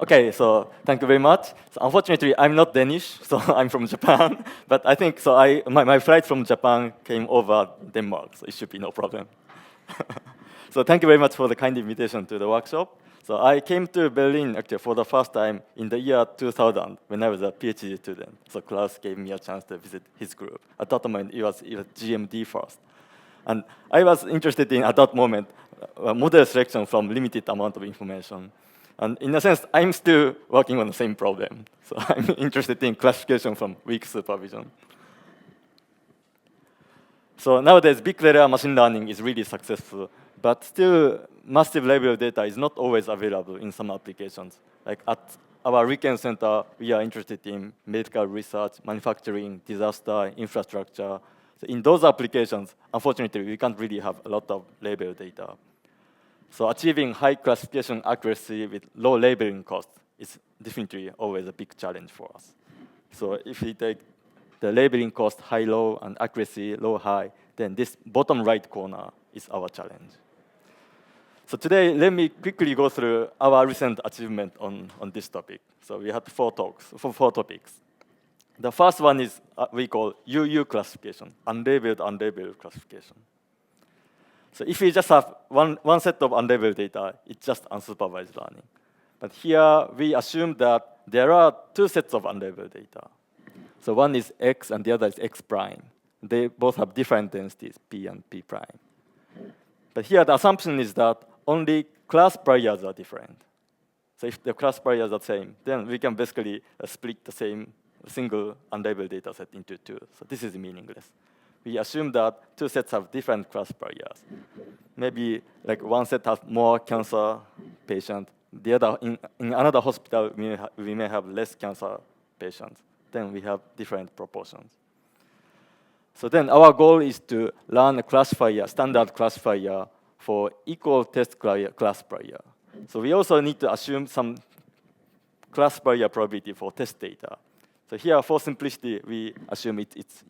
Okay, so thank you very much. So unfortunately, I'm not Danish, so I'm from Japan. But I think so. My flight from Japan came over Denmark, so it should be no problem. So thank you very much for the kind invitation to the workshop. So I came to Berlin actually for the first time in the year 2000 when I was a PhD student. So Klaus gave me a chance to visit his group. At that moment, it was GMD first. And I was interested in, at that moment, model selection from limited amount of information. And in a sense, I'm still working on the same problem. So I'm interested in classification from weak supervision. So nowadays, big data machine learning is really successful, but still, massive level of data is not always available in some applications. Like at our weekend center, we are interested in medical research, manufacturing, disaster, infrastructure. So in those applications, unfortunately, we can't really have a lot of label data. So achieving high classification accuracy with low labeling cost is definitely always a big challenge for us. So if we take the labeling cost high-low and accuracy low-high, then this bottom right corner is our challenge. So today, let me quickly go through our recent achievement on this topic. So we had four topics. The first one is we call UU classification, unlabeled classification. So if we just have one set of unlabeled data, it's just unsupervised learning. But here, we assume that there are two sets of unlabeled data. So one is X and the other is X prime. They both have different densities, P and P prime. But here, the assumption is that only class pairs are different. So if the class pairs are the same, then we can basically split the same single unlabeled data set into two. So this is meaningless. We assume that two sets have different class pairs. Maybe like one set has more cancer patients. The other, in another hospital, we may have less cancer patients. Then we have different proportions. So then our goal is to learn a classifier, standard classifier for equal test class pair. So we also need to assume some class pair probability for test data. So here, for simplicity, we assume it's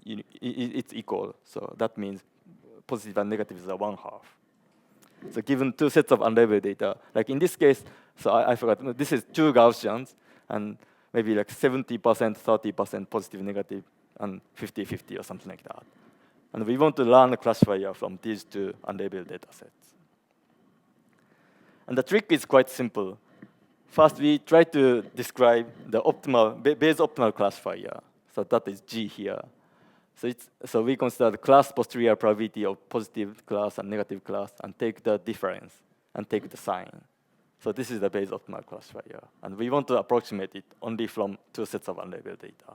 equal. So that means positive and negatives are 1/2. So given two sets of unlabeled data, like in this case, so I forgot, this is two Gaussians, and maybe like 70%, 30% positive, negative, and 50-50 or something like that. And we want to learn a classifier from these two unlabeled data sets. And the trick is quite simple. First, we try to describe the base optimal classifier. So that is G here. So we consider the class posterior probability of positive class and negative class and take the difference and take the sign. So this is the base optimal classifier. And we want to approximate it only from two sets of unlabeled data.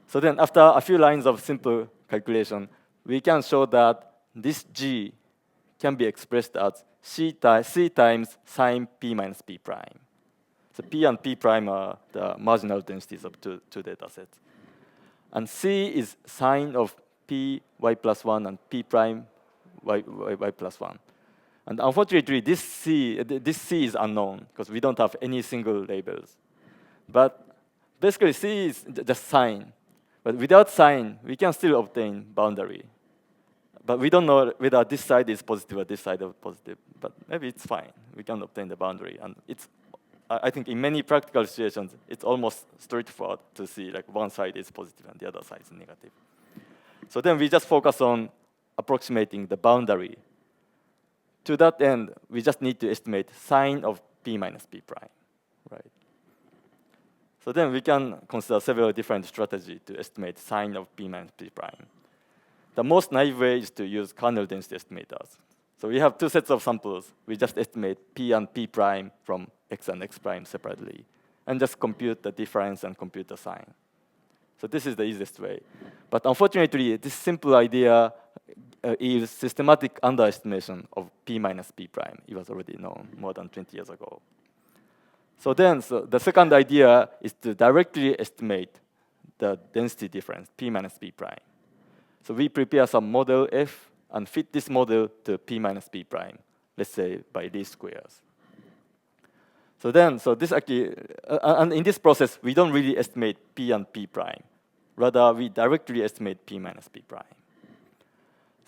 So then after a few lines of simple calculation, we can show that this G can be expressed as C times sine P minus P prime. So P and P prime are the marginal densities of two data sets. And C is sine of P y plus 1 and P prime y plus 1. And unfortunately, this C is unknown because we don't have any single labels. But basically, C is just sine. But without sine, we can still obtain boundary. But we don't know whether this side is positive or this side is positive. But maybe it's fine. We can obtain the boundary. And I think in many practical situations, it's almost straightforward to see like one side is positive and the other side is negative. So then we just focus on approximating the boundary. To that end, we just need to estimate sine of P minus P prime, right? So then we can consider several different strategies to estimate sine of P minus P prime. The most naive way is to use kernel density estimators. So we have two sets of samples. We just estimate P and P prime from X and X prime separately, and just compute the difference and compute the sign. So this is the easiest way. But unfortunately, this simple idea is systematic underestimation of P minus P prime. It was already known more than 20 years ago. So the second idea is to directly estimate the density difference, P minus P prime. So we prepare some model F and fit this model to P minus P prime, let's say by least squares. So this actually, and in this process, we don't really estimate P and P prime. Rather, we directly estimate P minus P prime.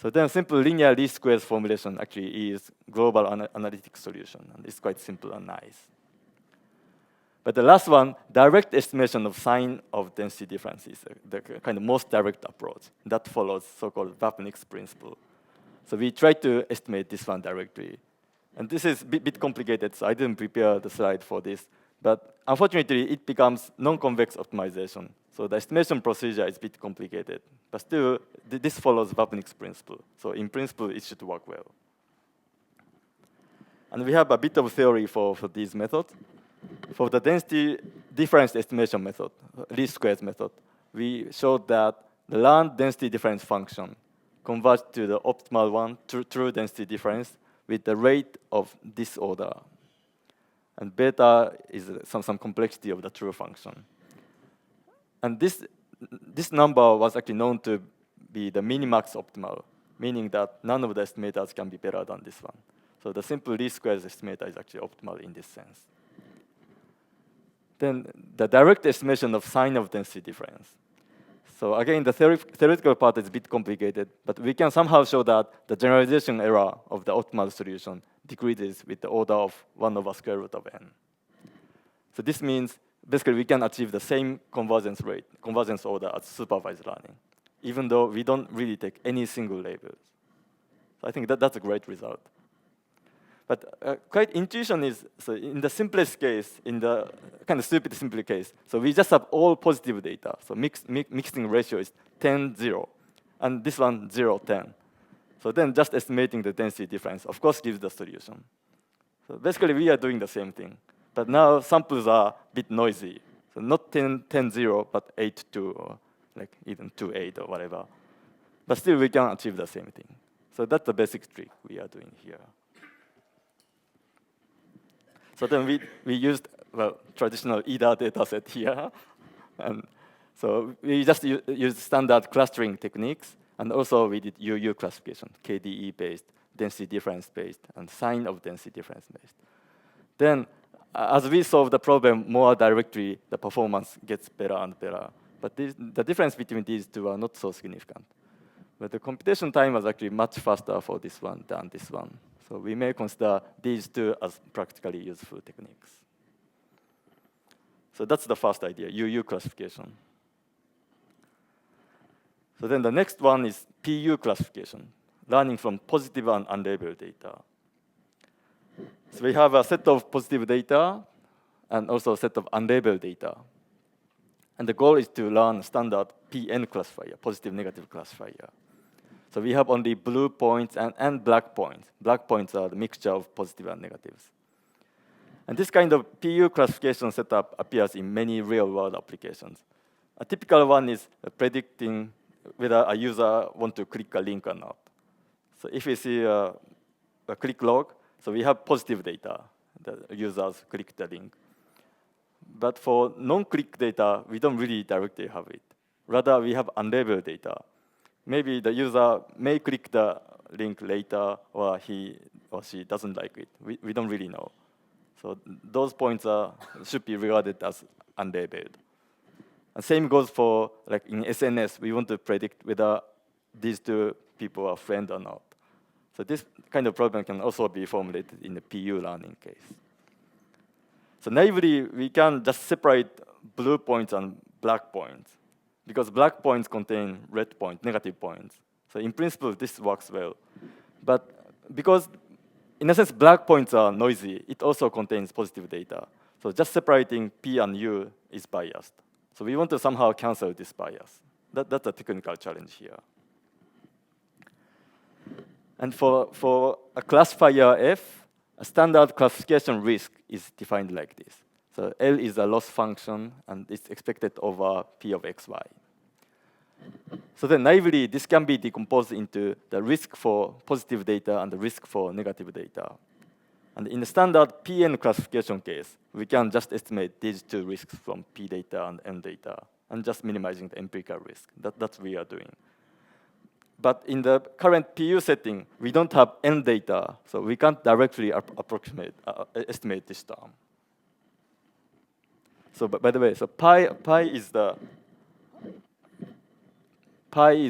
So then simple linear least squares formulation actually is global analytic solution. And it's quite simple and nice. But the last one, direct estimation of sign of density difference is the kind of most direct approach that follows so-called Vapnik's principle. So we try to estimate this one directly. And this is a bit complicated, so I didn't prepare the slide for this. But unfortunately, it becomes non-convex optimization. So the estimation procedure is a bit complicated. But still, this follows Vapnik's principle. So in principle, it should work well. And we have a bit of theory for these methods. For the density difference estimation method, least squares method, we showed that the learned density difference function converges to the optimal one, true density difference, with the rate of this order. And beta is some complexity of the true function. And this number was actually known to be the minimax optimal, meaning that none of the estimators can be better than this one. So the simple least squares estimator is actually optimal in this sense. Then the direct estimation of sign of density difference. So again, the theoretical part is a bit complicated, but we can somehow show that the generalization error of the optimal solution decreases with the order of 1 over square root of n. So this means basically we can achieve the same convergence rate, convergence order as supervised learning, even though we don't really take any single labels. So I think that's a great result. But quite intuition is, so in the simplest case, in the kind of stupid simple case, so we just have all positive data. So mixing ratio is 10, 0. And this one, 0, 10. So then just estimating the density difference, of course, gives the solution. So basically, we are doing the same thing. But now samples are a bit noisy. So not 10, 10, 0, but 8, 2, or like even 2, 8, or whatever. But still, we can achieve the same thing. So that's the basic trick we are doing here. So then we used, well, traditional EDA data set here. And so we just used standard clustering techniques. And also we did UU classification, KDE-based, density difference-based, and sign of density difference-based. Then, as we solve the problem more directly, the performance gets better and better. But the difference between these two are not so significant. But the computation time was actually much faster for this one than this one. So we may consider these two as practically useful techniques. So that's the first idea, UU classification. So then the next one is PU classification, learning from positive and unlabeled data. So we have a set of positive data and also a set of unlabeled data. And the goal is to learn standard PN classifier, positive negative classifier. So we have only blue points and black points. Black points are the mixture of positive and negatives. And this kind of PU classification setup appears in many real-world applications. A typical one is predicting whether a user wants to click a link or not. So if we see a click log, so we have positive data. The users click the link. But for non-click data, we don't really directly have it. Rather, we have unlabeled data. Maybe the user may click the link later, or he or she doesn't like it. We don't really know. So those points should be regarded as unlabeled. And same goes for, like in SNS, we want to predict whether these two people are friends or not. So this kind of problem can also be formulated in the PU learning case. So naively, we can just separate blue points and black points, because black points contain red points, negative points. So in principle, this works well. But because, in a sense, black points are noisy, it also contains positive data. So just separating P and U is biased. So we want to somehow cancel this bias. That's a technical challenge here. And for a classifier F, a standard classification risk is defined like this. So L is a loss function, and it's expected over P of xy. So then naively, this can be decomposed into the risk for positive data and the risk for negative data. And in the standard PN classification case, we can just estimate these two risks from P data and N data, and just minimizing the empirical risk. That's what we are doing. But in the current PU setting, we don't have N data, so we can't directly estimate this term. So by the way, so pi is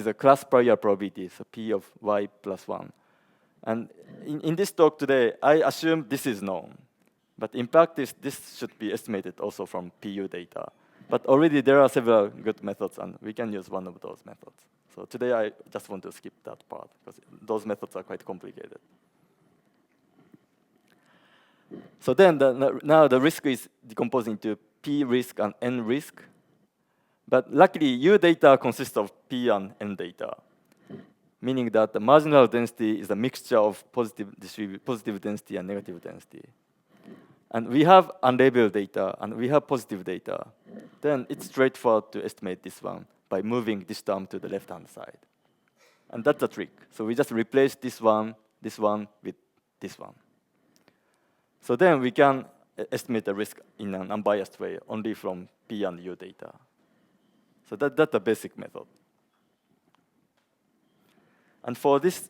a class prior probability, so P of y plus 1. And in this talk today, I assume this is known. But in practice, this should be estimated also from PU data. But already there are several good methods, and we can use one of those methods. So today I just want to skip that part, because those methods are quite complicated. So then now the risk is decomposed into P risk and N risk. But luckily, U data consists of P and N data, meaning that the marginal density is a mixture of positive density and negative density. And we have unlabeled data, and we have positive data. Then it's straightforward to estimate this one by moving this term to the left-hand side. And that's the trick. So we just replace this one with this one. So then we can estimate the risk in an unbiased way, only from P and U data. So that's the basic method. And for this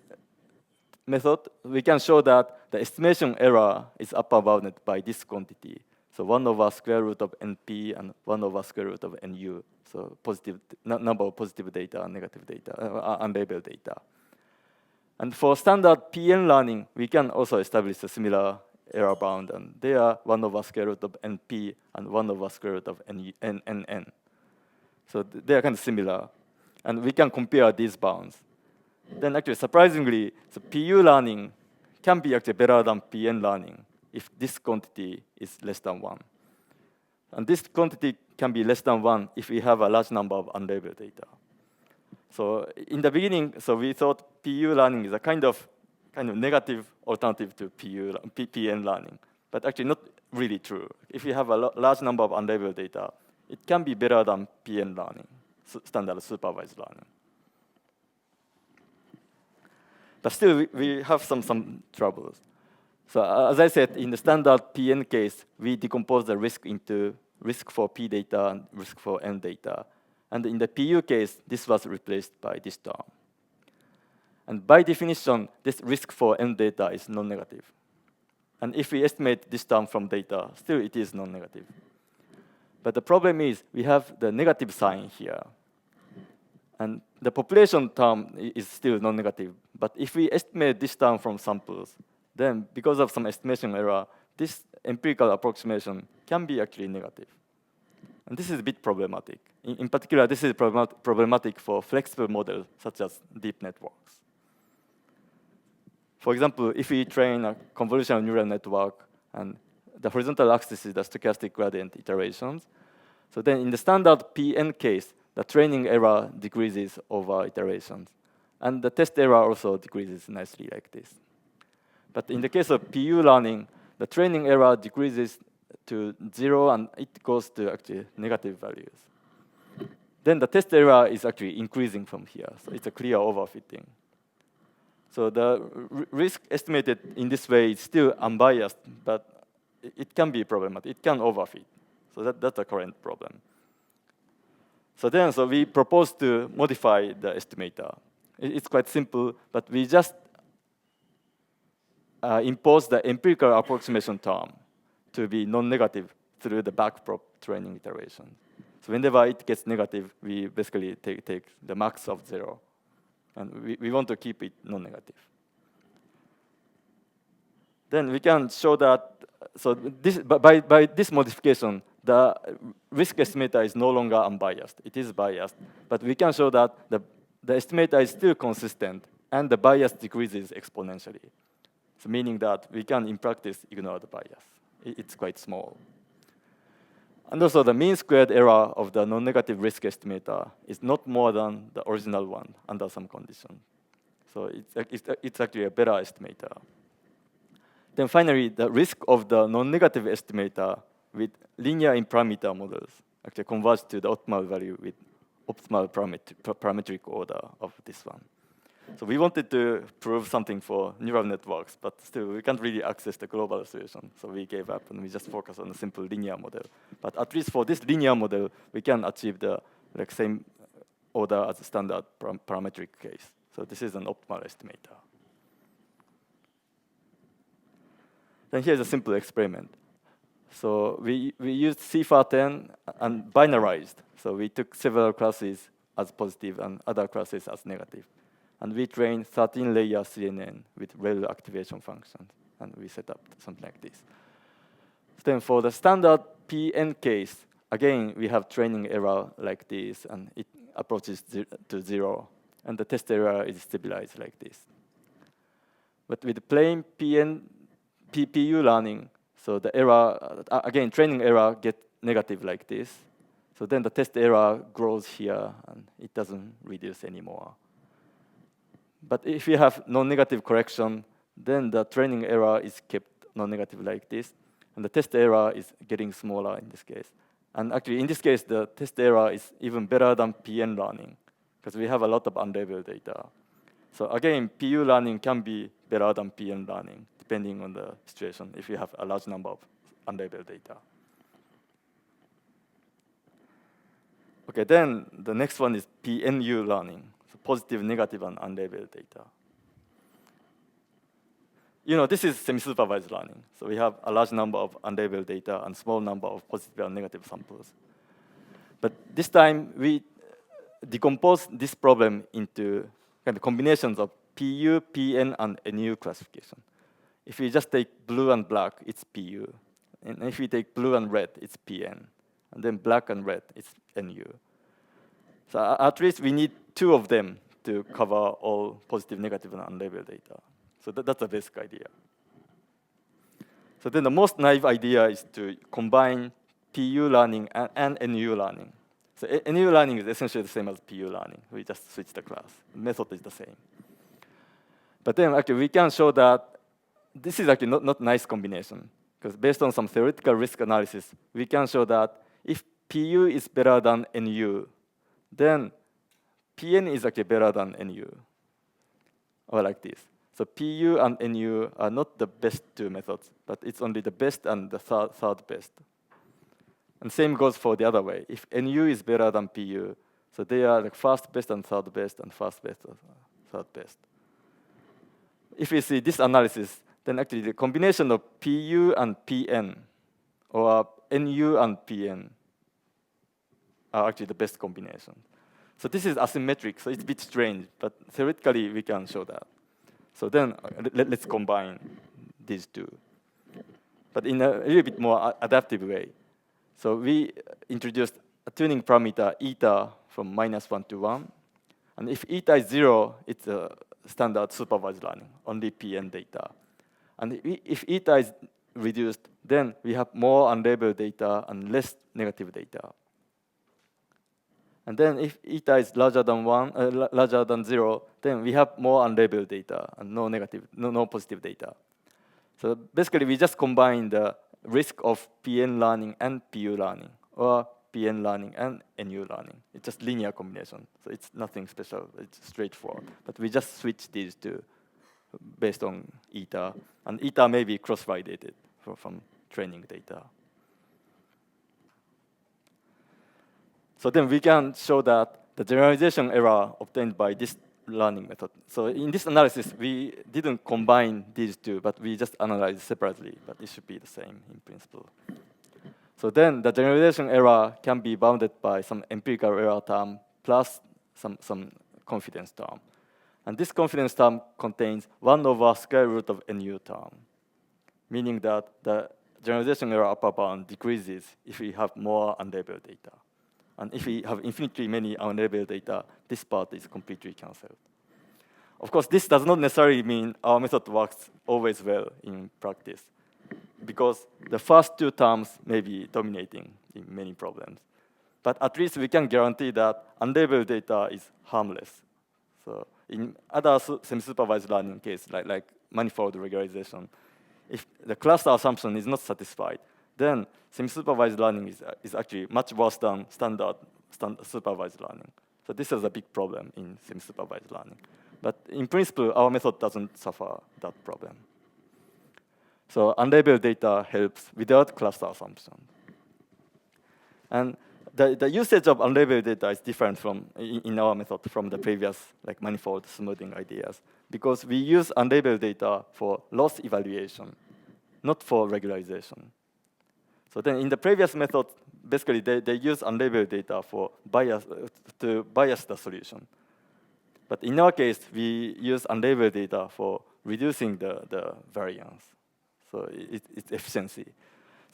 method, we can show that the estimation error is upper bounded by this quantity. So 1 over square root of NP and 1 over square root of NU. So positive number of positive data and negative data, unlabeled data. And for standard PN learning, we can also establish a similar error bound. And they are 1 over square root of NP and 1 over square root of NN. So they are kind of similar. And we can compare these bounds. Then actually, surprisingly, so PU learning can be actually better than PN learning if this quantity is less than 1. And this quantity can be less than 1 if we have a large number of unlabeled data. So in the beginning, so we thought PU learning is a kind of negative alternative to PN learning, but actually not really true. If you have a large number of unlabeled data, it can be better than PN learning, standard supervised learning. But still, we have some troubles. So as I said, in the standard PN case, we decompose the risk into risk for P data and risk for N data. And in the PU case, this was replaced by this term. And by definition, this risk for N data is non-negative. And if we estimate this term from data, still it is non-negative. But the problem is we have the negative sign here. And the population term is still non-negative. But if we estimate this term from samples, then because of some estimation error, this empirical approximation can be actually negative. And this is a bit problematic. In particular, this is problematic for flexible models, such as deep networks. For example, if we train a convolutional neural network, and the horizontal axis is the stochastic gradient iterations, so then in the standard PN case, the training error decreases over iterations. And the test error also decreases nicely like this. But in the case of PU learning, the training error decreases to 0, and it goes to actually negative values. Then the test error is actually increasing from here. So it's a clear overfitting. So the risk estimated in this way is still unbiased, but it can be problematic. It can overfit. So that's a current problem. So we propose to modify the estimator. It's quite simple, but we just impose the empirical approximation term to be non-negative through the backprop training iteration. So whenever it gets negative, we basically take the max of 0. And we want to keep it non-negative. Then we can show that, so by this modification, the risk estimator is no longer unbiased. It is biased. But we can show that the estimator is still consistent, and the bias decreases exponentially. So meaning that we can, in practice, ignore the bias. It's quite small. And also, the mean squared error of the non-negative risk estimator is not more than the original one under some condition. So it's actually a better estimator. Then finally, the risk of the non-negative estimator with linear imparameter models actually converge to the optimal value with optimal parametric order of this one. So we wanted to prove something for neural networks, but still we can't really access the global solution. So we gave up and we just focus on a simple linear model. But at least for this linear model, we can achieve the same order as a standard parametric case. So this is an optimal estimator. Then here's a simple experiment. So we used CFAR10 and binarized. So we took several classes as positive and other classes as negative. And we trained 13-layer CNN with REL activation functions. And we set up something like this. Then for the standard PN case, again, we have training error like this, and it approaches to 0. And the test error is stabilized like this. But with plain PPU learning, so the error, again, training error get negative like this. So then the test error grows here, and it doesn't reduce anymore. But if you have non-negative correction, then the training error is kept non-negative like this. And the test error is getting smaller in this case. And actually, in this case, the test error is even better than PN learning, because we have a lot of unlabeled data. So again, PU learning can be better than PN learning, depending on the situation, if you have a large number of unlabeled data. Okay, then the next one is PNU learning, so positive, negative, and unlabeled data. This is semi-supervised learning. So we have a large number of unlabeled data and small number of positive and negative samples. But this time, we decompose this problem into kind of combinations of PU, PN, and NU classification. If we just take blue and black, it's PU. And if we take blue and red, it's PN. And then black and red, it's NU. So at least we need 2 of them to cover all positive, negative, and unlabeled data. So that's the basic idea. So then the most naive idea is to combine PU learning and NU learning. So NU learning is essentially the same as PU learning. We just switch the class. The method is the same. But then actually we can show that this is actually not nice combination, because based on some theoretical risk analysis, we can show that if PU is better than NU, then PN is actually better than NU, or like this. So PU and NU are not the best 2 methods, but it's only the best and the third best. And same goes for the other way. If NU is better than PU, so they are the first best and third best, and first best and third best. If we see this analysis, then actually the combination of PU and PN, or NU and PN, are actually the best combination. So this is asymmetric, so it's a bit strange, but theoretically we can show that. So then let's combine these 2, but in a little bit more adaptive way. So we introduced a tuning parameter eta from -1 to 1. And if eta is 0, it's a standard supervised learning, only PN data. And if eta is reduced, then we have more unlabeled data and less negative data. And then if eta is larger than 0, then we have more unlabeled data and no positive data. So basically, we just combine the risk of PN learning and PU learning, or PN learning and NU learning. It's just linear combination, so it's nothing special. It's straightforward. But we just switch these 2 based on eta, and eta may be cross-validated from training data. So then we can show that the generalization error obtained by this learning method. So in this analysis, we didn't combine these 2, but we just analyzed separately, but it should be the same in principle. So then the generalization error can be bounded by some empirical error term plus some confidence term. And this confidence term contains 1 over square root of NU term, meaning that the generalization error upper bound decreases if we have more unlabeled data. And if we have infinitely many unlabeled data, this part is completely canceled. Of course, this does not necessarily mean our method works always well in practice, because the first 2 terms may be dominating in many problems. But at least we can guarantee that unlabeled data is harmless. So in other semi-supervised learning case, like manifold regularization, if the cluster assumption is not satisfied, then semi-supervised learning is actually much worse than standard supervised learning. So this is a big problem in semi-supervised learning. But in principle, our method doesn't suffer that problem. So unlabeled data helps without cluster assumption. And the usage of unlabeled data is different in our method from the previous manifold smoothing ideas, because we use unlabeled data for loss evaluation, not for regularization. So then in the previous method, basically they use unlabeled data to bias the solution. But in our case, we use unlabeled data for reducing the variance. So it's efficiency.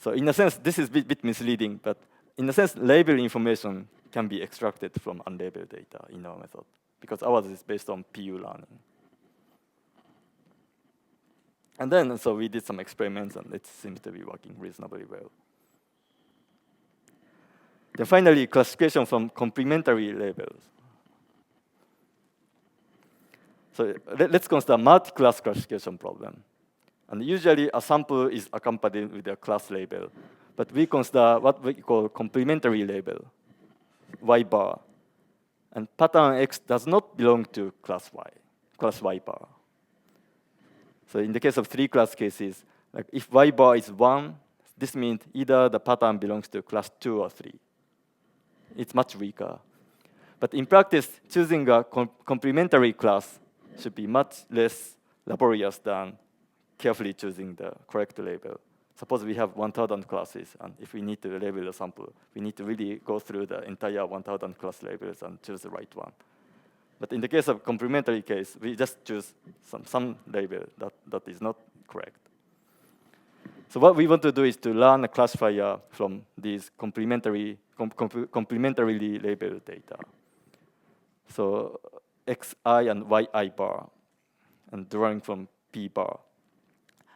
So in a sense, this is a bit misleading, but in a sense, label information can be extracted from unlabeled data in our method, because ours is based on PU learning. And then, so we did some experiments, and it seems to be working reasonably well. Then finally, classification from complementary labels. So let's consider multi-class classification problem. And usually, a sample is accompanied with a class label. But we consider what we call complementary label, Y bar. And pattern X does not belong to class Y bar. So in the case of 3-class cases, like if Y bar is 1, this means either the pattern belongs to class 2 or 3. It's much weaker. But in practice, choosing a complementary class should be much less laborious than carefully choosing the correct label. Suppose we have 1,000 classes, and if we need to label a sample, we need to really go through the entire 1,000 class labels and choose the right one. But in the case of complementary case, we just choose some label that is not correct. So what we want to do is to learn a classifier from these complementarily labeled data. So xi and yi bar, and drawing from p bar.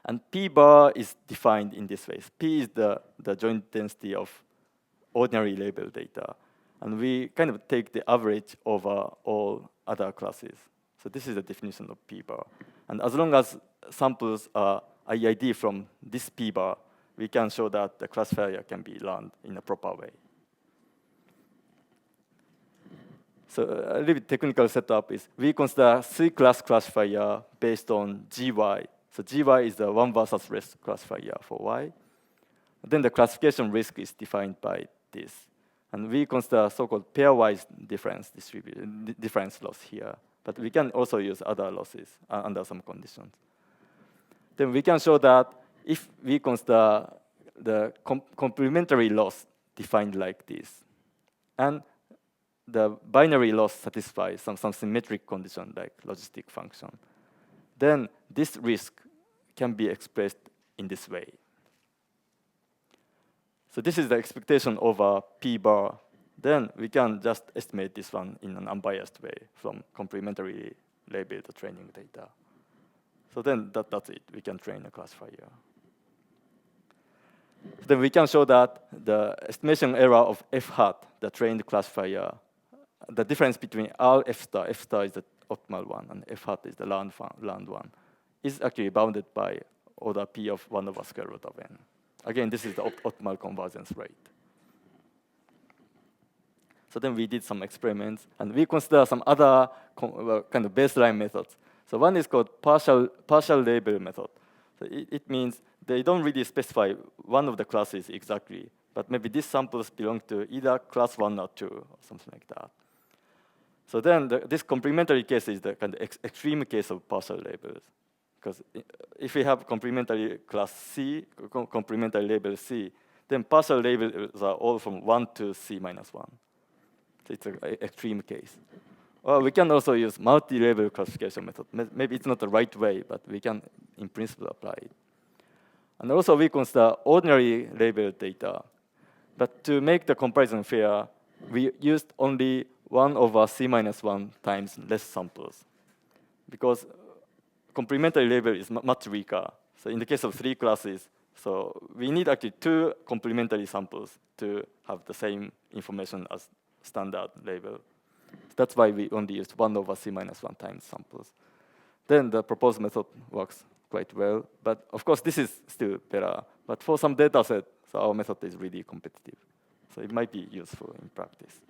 And p bar is defined in this way. P is the joint density of ordinary label data. And we kind of take the average over all other classes. So this is the definition of p bar. And as long as samples are IID from this p bar, we can show that the classifier can be learned in a proper way. So a little bit technical setup is we consider 3-class classifier based on GY. So GY is the 1 versus rest classifier for Y. Then the classification risk is defined by this. And we consider so-called pairwise difference loss here. But we can also use other losses under some conditions. Then we can show that if we consider the complementary loss defined like this, and the binary loss satisfies some symmetric condition like logistic function, then this risk can be expressed in this way. So this is the expectation over p bar. Then we can just estimate this one in an unbiased way from complementarily labeled training data. So then that's it. We can train a classifier. Then we can show that the estimation error of f hat, the trained classifier, the difference between R f star is the optimal one, and f hat is the learned one, is actually bounded by order p of 1 over square root of n. Again, this is the optimal convergence rate. So then we did some experiments, and we consider some other kind of baseline methods. So one is called partial label method. So it means they don't really specify one of the classes exactly, but maybe these samples belong to either class 1 or 2, or something like that. So then this complementary case is the kind of extreme case of partial labels. Because if we have complementary class C, complementary label C, then partial labels are all from 1 to C minus 1. So it's an extreme case. Or we can also use multi-label classification method. Maybe it's not the right way, but we can, in principle, apply it. And also, we consider ordinary labeled data. But to make the comparison fair, we used only 1 over C minus 1 times less samples. Because complementary label is much weaker. So in the case of 3 classes, so we need actually 2 complementary samples to have the same information as standard label. That's why we only used 1 over C minus 1 times samples. Then the proposed method works quite well. But of course, this is still better. But for some data set, so our method is really competitive. So it might be useful in practice.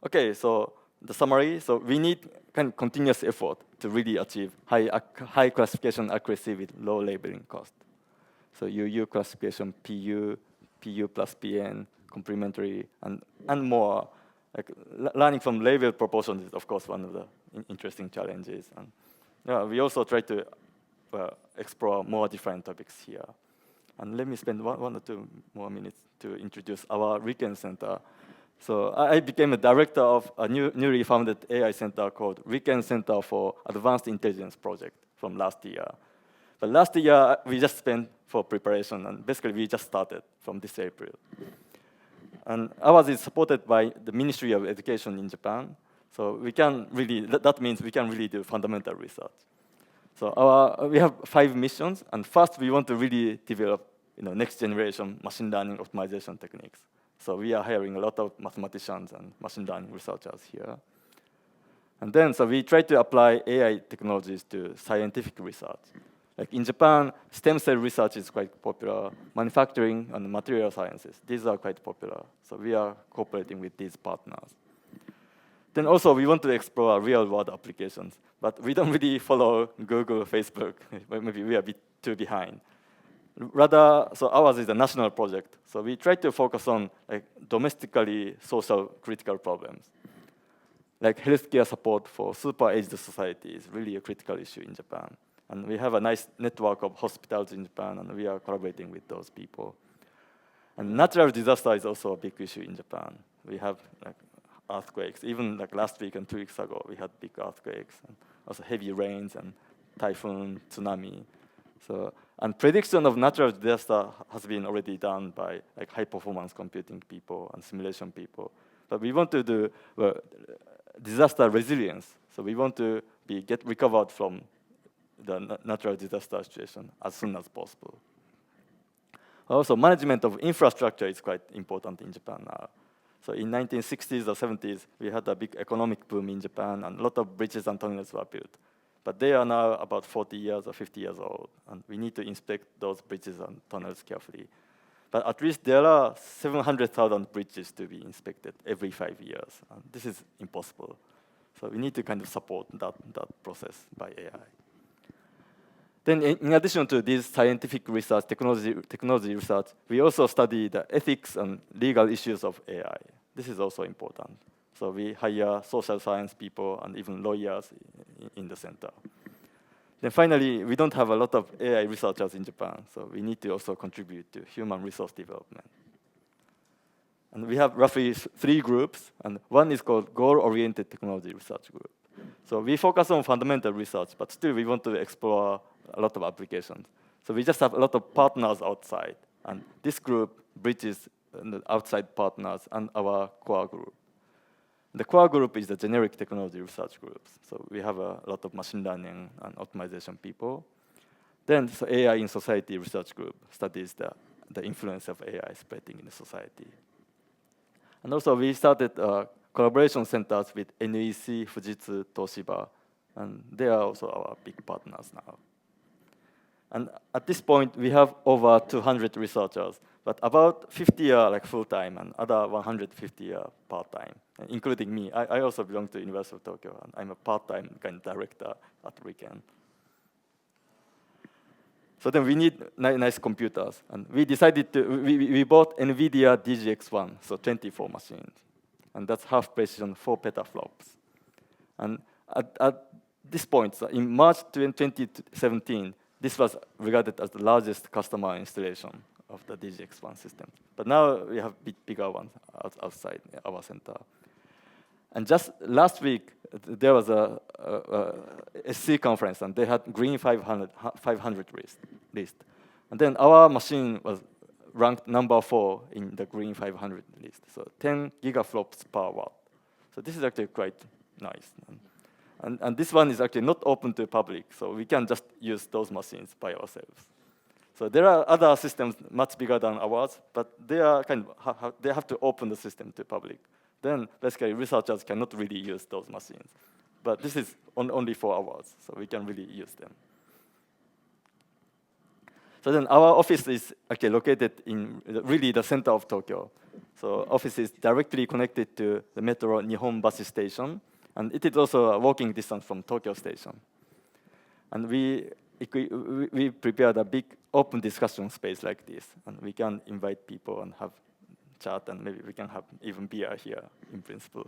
OK, so the summary. So we need kind of continuous effort to really achieve high classification accuracy with low labeling cost. So UU classification, PU plus PN, complementary, and more. Like learning from label proportions is, of course, one of the interesting challenges. And we also try to explore more different topics here. And let me spend one or 2 more minutes to introduce our Riken Center. So I became a director of a newly founded AI center called Riken Center for Advanced Intelligence Project from last year. But last year, we just spent for preparation, and basically we just started from this April. And ours is supported by the Ministry of Education in Japan. So we can really, that means we can really do fundamental research. So we have 5 missions, and first we want to really develop next generation machine learning optimization techniques. So we are hiring a lot of mathematicians and machine learning researchers here. And then, so we try to apply AI technologies to scientific research. Like in Japan, stem cell research is quite popular. Manufacturing and material sciences, these are quite popular. So we are cooperating with these partners. Then also, we want to explore real-world applications, but we don't really follow Google, Facebook. Maybe we are a bit too behind. Rather, so ours is a national project. So we try to focus on domestically social critical problems. Like healthcare support for super-aged society is really a critical issue in Japan. And we have a nice network of hospitals in Japan, and we are collaborating with those people. And natural disaster is also a big issue in Japan. We have earthquakes. Even last week and 2 weeks ago, we had big earthquakes, and also heavy rains and typhoon, tsunami. And prediction of natural disaster has been already done by high-performance computing people and simulation people. But we want to do disaster resilience. So we want to get recovered from the natural disaster situation as soon as possible. Also, management of infrastructure is quite important in Japan now. So in 1960s or 70s, we had a big economic boom in Japan, and a lot of bridges and tunnels were built. But they are now about 40 years or 50 years old, and we need to inspect those bridges and tunnels carefully. But at least there are 700,000 bridges to be inspected every 5 years, and this is impossible. So we need to kind of support that process by AI. Then in addition to this scientific research, technology research, we also study the ethics and legal issues of AI. This is also important. So we hire social science people and even lawyers in the center. Then finally, we don't have a lot of AI researchers in Japan, so we need to also contribute to human resource development. And we have roughly 3 groups, and one is called Goal-Oriented Technology Research Group. So we focus on fundamental research, but still we want to explore a lot of applications. So we just have a lot of partners outside, and this group bridges the outside partners and our core group. The core group is the generic technology research groups. So we have a lot of machine learning and optimization people. Then the AI in society research group studies the influence of AI spreading in the society. And also we started collaboration centers with NEC, Fujitsu, Toshiba, and they are also our big partners now. And at this point, we have over 200 researchers, but about 50 are full-time and other 150 are part-time, including me. I also belong to University of Tokyo, and I'm a part-time kind of director at RIKEN. So then we need nice computers, and we decided we bought NVIDIA DGX1, so 24 machines, and that's half precision 4 petaflops. And at this point, so in March 2017, this was regarded as the largest customer installation of the DGX1 system. But now we have bigger ones outside our center. And just last week, there was a SC conference, and they had Green 500 list. And then our machine was ranked number 4 in the Green 500 list, so 10 gigaflops per watt. So this is actually quite nice. And this one is actually not open to the public, so we can just use those machines by ourselves. So there are other systems much bigger than ours, but they are they have to open the system to public. Then basically researchers cannot really use those machines. But this is only for ours, so we can really use them. So then our office is actually located in really the center of Tokyo. So office is directly connected to the metro Nihonbashi station, and it is also a walking distance from Tokyo Station. And we prepared a big open discussion space like this, and we can invite people and have chat, and maybe we can have even beer here in principle.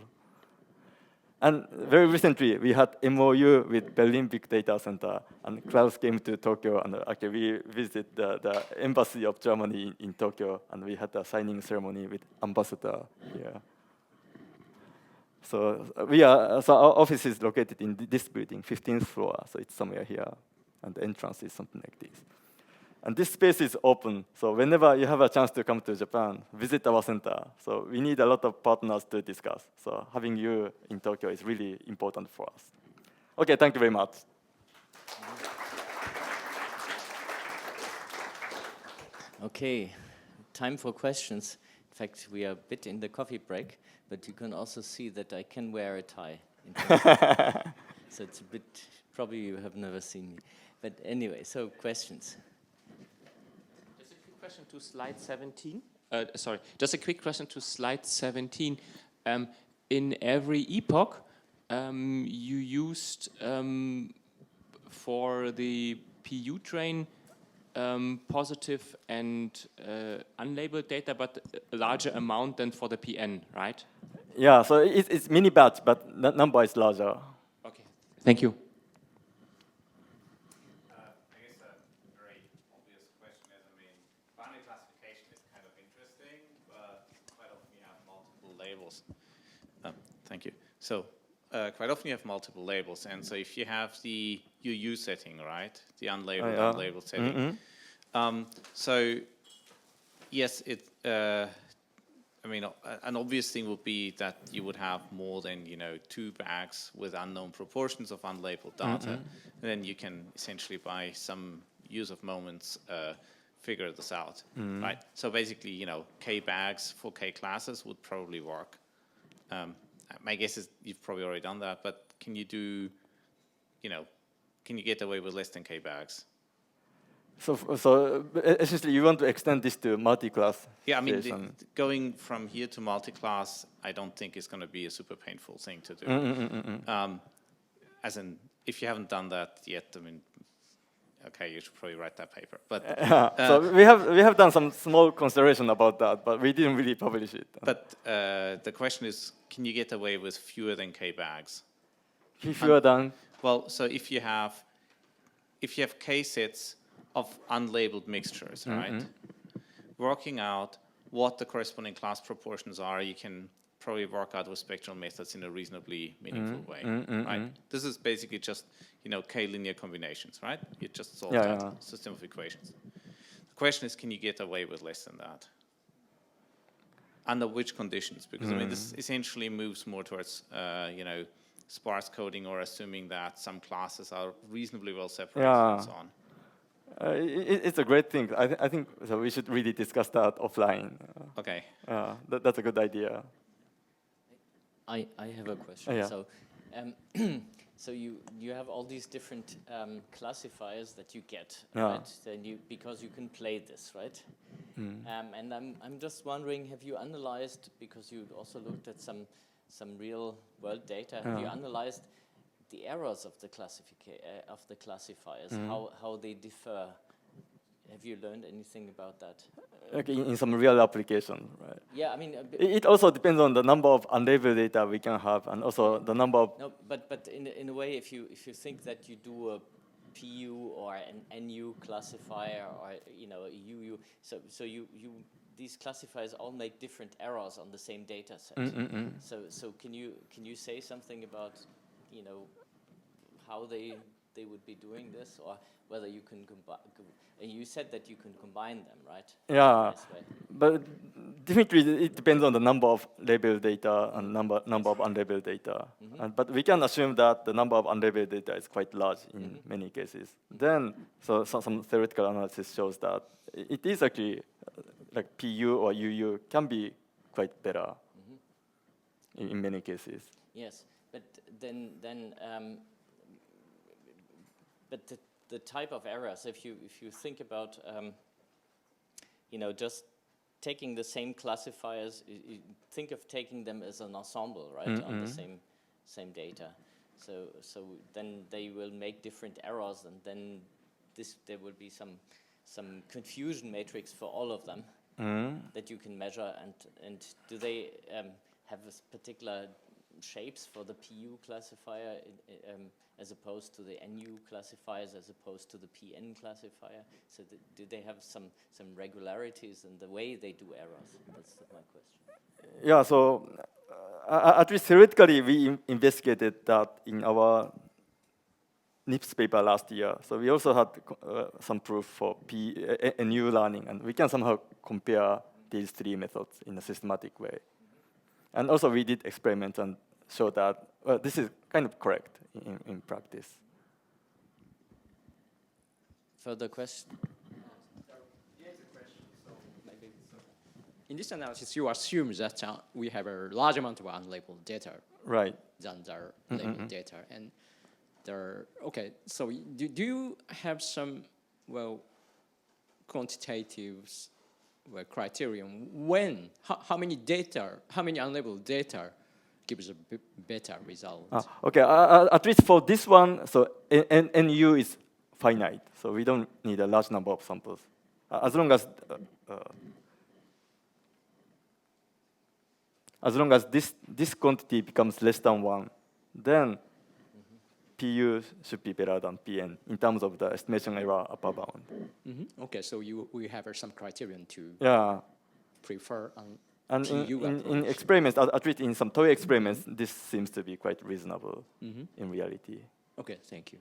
And very recently, we had MOU with Berlin Big Data Center, and Klaus came to Tokyo, and actually we visited the embassy of Germany in Tokyo, and we had a signing ceremony with ambassador here. So our office is located in this building, 15th floor, so it's somewhere here. and the entrance is something like this. And this space is open, so whenever you have a chance to come to Japan, visit our center. So we need a lot of partners to discuss. So having you in Tokyo is really important for us. Okay, thank you very much. Okay, time for questions. In fact, we are a bit in the coffee break, but you can also see that I can wear a tie. So it's a bit, probably you have never seen me. But anyway, so questions. Just a quick question to slide 17. Just a quick question to slide 17. In every epoch, you used for the PU train positive and unlabeled data, but a larger amount than for the PN, right? Yeah, so it's mini batch, but the number is larger. Okay, thank you. I guess a very obvious question is, I mean, binary classification is kind of interesting, but quite often you have multiple labels. Thank you. So quite often you have multiple labels, and so if you have the UU setting, right, the unlabeled, unlabeled setting, so yes, I mean, an obvious thing would be that you would have more than 2 bags with unknown proportions of unlabeled data, and then you can essentially by some use of moments figure this out, right? So basically, K bags for K classes would probably work. My guess is you've probably already done that, but can you do, can you get away with less than K bags? So essentially, you want to extend this to multi-class. Yeah, I mean, going from here to multi-class, I don't think is going to be a super painful thing to do. As in, if you haven't done that yet, I mean, okay, you should probably write that paper. But so we have done some small consideration about that, but we didn't really publish it. But the question is, can you get away with fewer than K bags? Fewer than? Well, so if you have K sets of unlabeled mixtures, right? Working out what the corresponding class proportions are, you can probably work out with spectral methods in a reasonably meaningful way, right? This is basically just, K linear combinations, right? You just solve that system of equations. The question is, can you get away with less than that? Under which conditions? Because, I mean, this essentially moves more towards, sparse coding or assuming that some classes are reasonably well separated and so on. It's a great thing. I think so. We should really discuss that offline. Okay. That's a good idea. I have a question. Yeah. So, so you have all these different classifiers that you get, right? Then because you can play this, right? And I'm just wondering, have you analyzed, because you also looked at some real world data, have you analyzed the errors of the classifiers, how they differ? Have you learned anything about that? Okay, in some real application, right? Yeah, I mean, it also depends on the number of unlabeled data we can have, and also the number of. No, but in a way, if you think that you do a PU or an NU classifier or a UU, so you these classifiers all make different errors on the same data set. So can you say something about how they would be doing this, or whether you can combine? You said that you can combine them, right? Yeah, but definitely it depends on the number of labeled data and number of unlabeled data. But we can assume that the number of unlabeled data is quite large in many cases. Then, so some theoretical analysis shows that it is actually like PU or UU can be quite better in many cases. Yes, but then but the type of errors, if you think about just taking the same classifiers, you think of taking them as an ensemble, right, on the same data. So then they will make different errors, and then there will be some confusion matrix for all of them that you can measure. And do they have particular shapes for the PU classifier as opposed to the NU classifiers, as opposed to the PN classifier? So do they have some regularities in the way they do errors? That's my question. Yeah, so at least theoretically, we investigated that in our NIPS paper last year. So we also had some proof for NU learning, and we can somehow compare these three methods in a systematic way. And also we did experiments and showed that this is kind of correct in practice. Further question? In this analysis, you assume that we have a large amount of unlabeled data Right. than the labeled data. And okay, so do you have some, quantitative criterion when, how many unlabeled data gives a better result? Okay, at least for this one, so NU is finite, so we don't need a large number of samples. As long as this quantity becomes less than 1, then PU should be better than PN in terms of the estimation error upper bound. Okay, so we have some criterion to prefer And PU in experiments, at least in some toy experiments, this seems to be quite reasonable in reality. Okay, thank you.